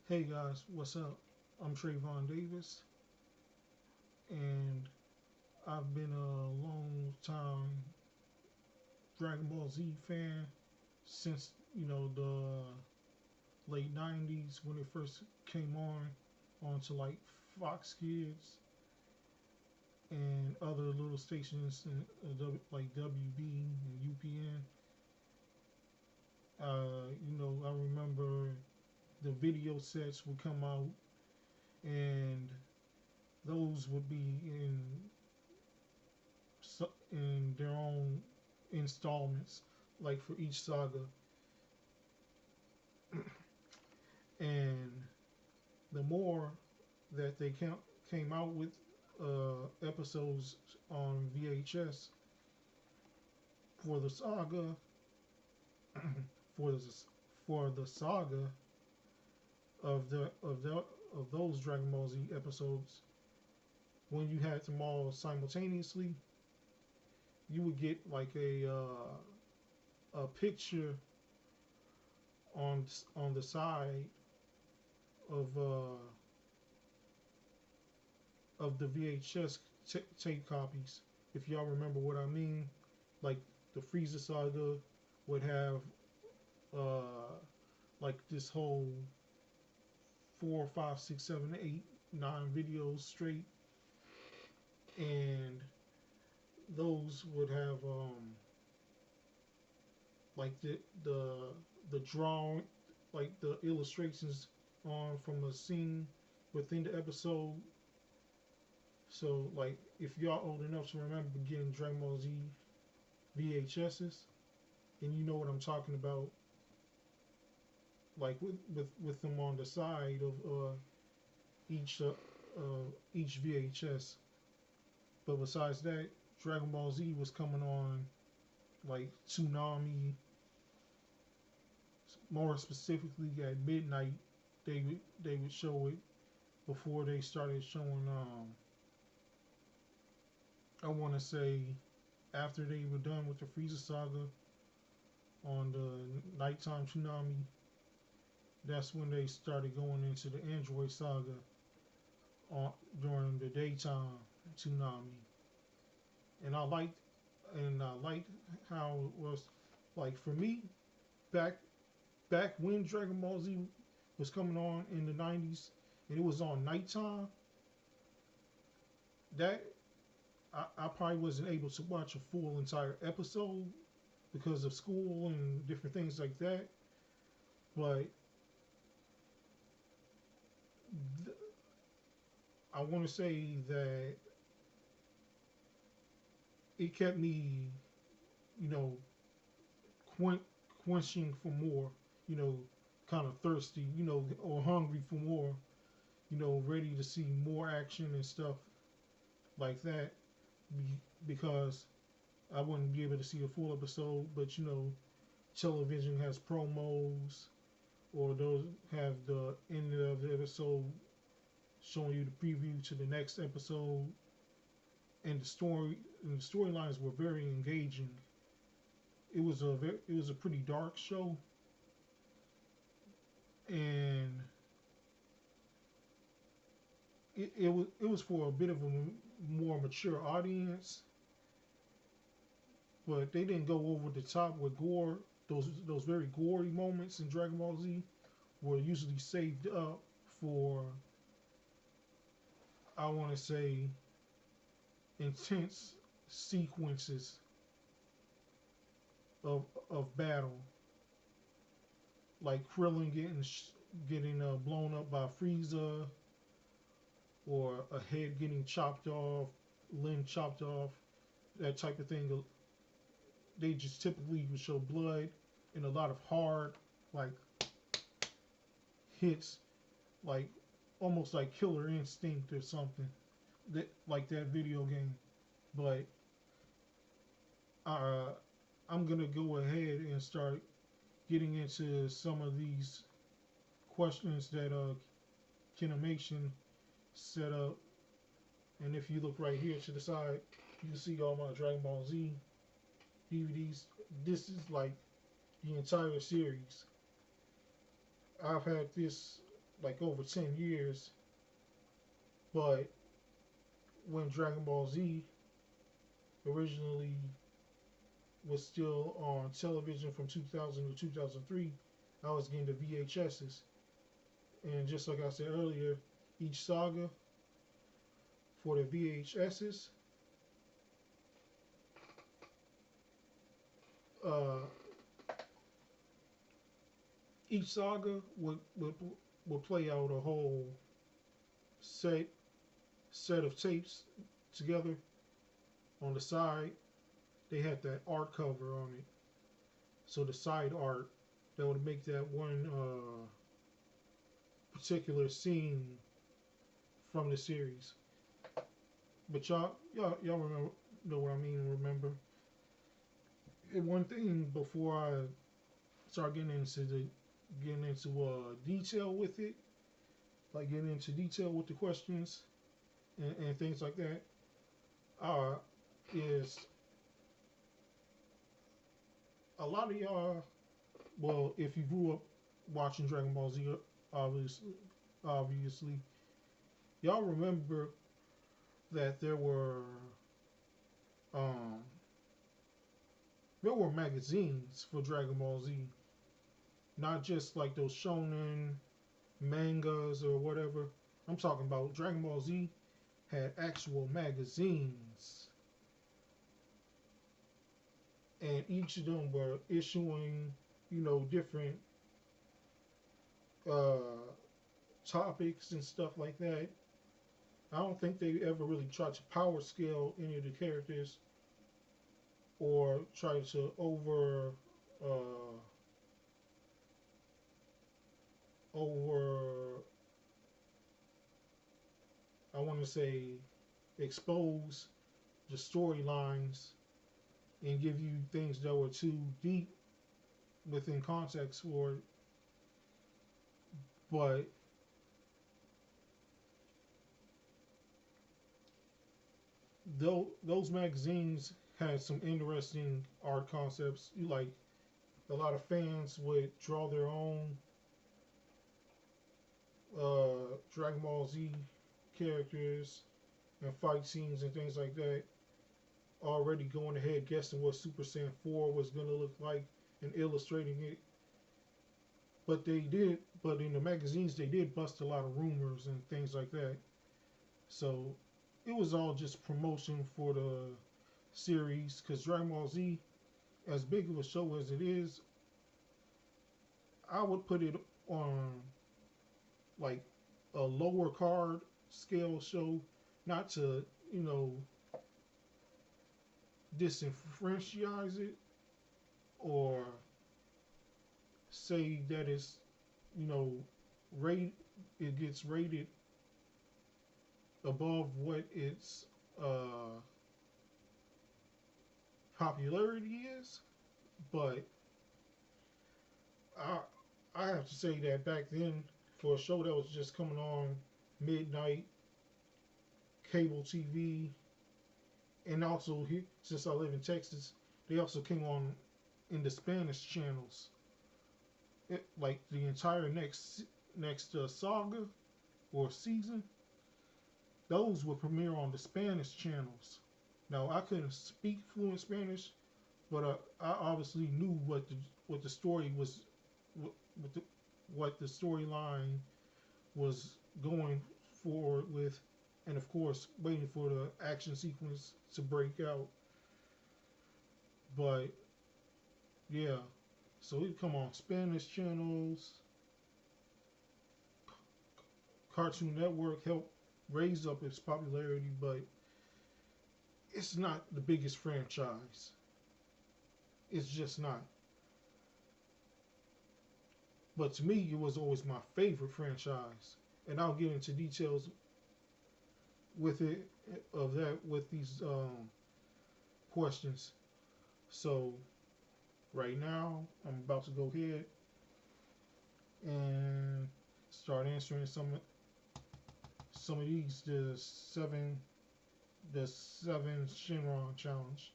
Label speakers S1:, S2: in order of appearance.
S1: Hey guys, what's up? I'm Trayvon Davis, and I've been a long time Dragon Ball Z fan since the late '90s when it first came on onto like Fox Kids and other little stations like WB and UPN. I remember the video sets would come out, and those would be in their own installments, like for each saga. And the more that they came out with episodes on VHS for the saga, for the for the saga of those Dragon Ball Z episodes, when you had them all simultaneously, you would get like a picture on the side of the VHS tape copies. If y'all remember what I mean, like the Frieza saga would have uh, like this whole 4, 5, 6, 7, 8, 9 videos straight, and those would have like the drawing, like the illustrations on from a scene within the episode. So like if y'all old enough to remember getting Dragon Ball Z VHSs, and you know what I'm talking about, like with them on the side of each uh, each VHS. But besides that, Dragon Ball Z was coming on like Toonami, more specifically at midnight. They would show it before they started showing. I want to say after they were done with the Frieza saga on the nighttime Toonami. That's when they started going into the Android saga on during the daytime Toonami. And I liked how it was, like for me, back back when Dragon Ball Z was coming on in the '90s and it was on nighttime. That I probably wasn't able to watch a full entire episode because of school and different things like that. But th- I want to say that it kept me, you know, quen- quenching for more, you know, kind of thirsty, or hungry for more, ready to see more action and stuff like that, because I wouldn't be able to see a full episode, but television has promos, or those have the end of the episode showing you the preview to the next episode, and the storylines were very engaging. It was a pretty dark show, and it was for a bit of a more mature audience, but they didn't go over the top with gore. Those very gory moments in Dragon Ball Z were usually saved up for, I want to say, intense sequences of battle, like Krillin getting blown up by Frieza, or a head getting chopped off, limb chopped off, that type of thing. They just typically would show blood and a lot of hard, like, hits, like almost like Killer Instinct or something, that like that video game. But uh, I'm gonna go ahead and start getting into some of these questions that Kinemation set up. And if you look right here to the side, you can see all my Dragon Ball Z DVDs. This is like the entire series. I've had this. like over 10 years. But when Dragon Ball Z originally was still on television from 2000 to 2003, I was getting the VHSs. And just like I said earlier, each saga for the VHSs, uh, each saga would play out a whole set set of tapes together. On the side, they had that art cover on it. So the side art that would make that one particular scene from the series. But y'all remember know what I mean? Remember? And one thing before I start getting into detail with it, like getting into detail with the questions and things like that, uh, is a lot of y'all. Well, if you grew up watching Dragon Ball Z, obviously, obviously, y'all remember that um, there were magazines for Dragon Ball Z, not just like those shonen mangas or whatever. I'm talking about Dragon Ball Z had actual magazines, and each of them were issuing, different uh, topics and stuff like that. I don't think they ever really tried to power scale any of the characters or try to uh, over I want to say expose the storylines and give you things that were too deep within context for it. But though those magazines had some interesting art concepts, like a lot of fans would draw their own Dragon Ball Z characters and fight scenes and things like that, already going ahead guessing what Super Saiyan 4 was going to look like and illustrating it. But in the magazines, they did bust a lot of rumors and things like that. So it was all just promotion for the series because Dragon Ball Z, as big of a show as it is, I would put it on like a lower card scale show, not to, you know, disenfranchise it or say that it's, you know, rate it gets rated above what its popularity is, but I I have to say that back then for a show that was just coming on midnight cable TV, and also here since I live in Texas, they also came on in the Spanish channels. Like the entire next saga or season, those would premiere on the Spanish channels. Now I couldn't speak fluent Spanish, but I obviously knew what the story was, what, what the storyline was going forward with, and of course waiting for the action sequence to break out. But yeah, so it come on Spanish channels. Cartoon Network helped raise up its popularity, but it's not the biggest franchise. It's just not. But to me, it was always my favorite franchise, and I'll get into details with it of that with these questions. So right now, I'm about to go ahead and start answering some of these the seven Shinron challenge.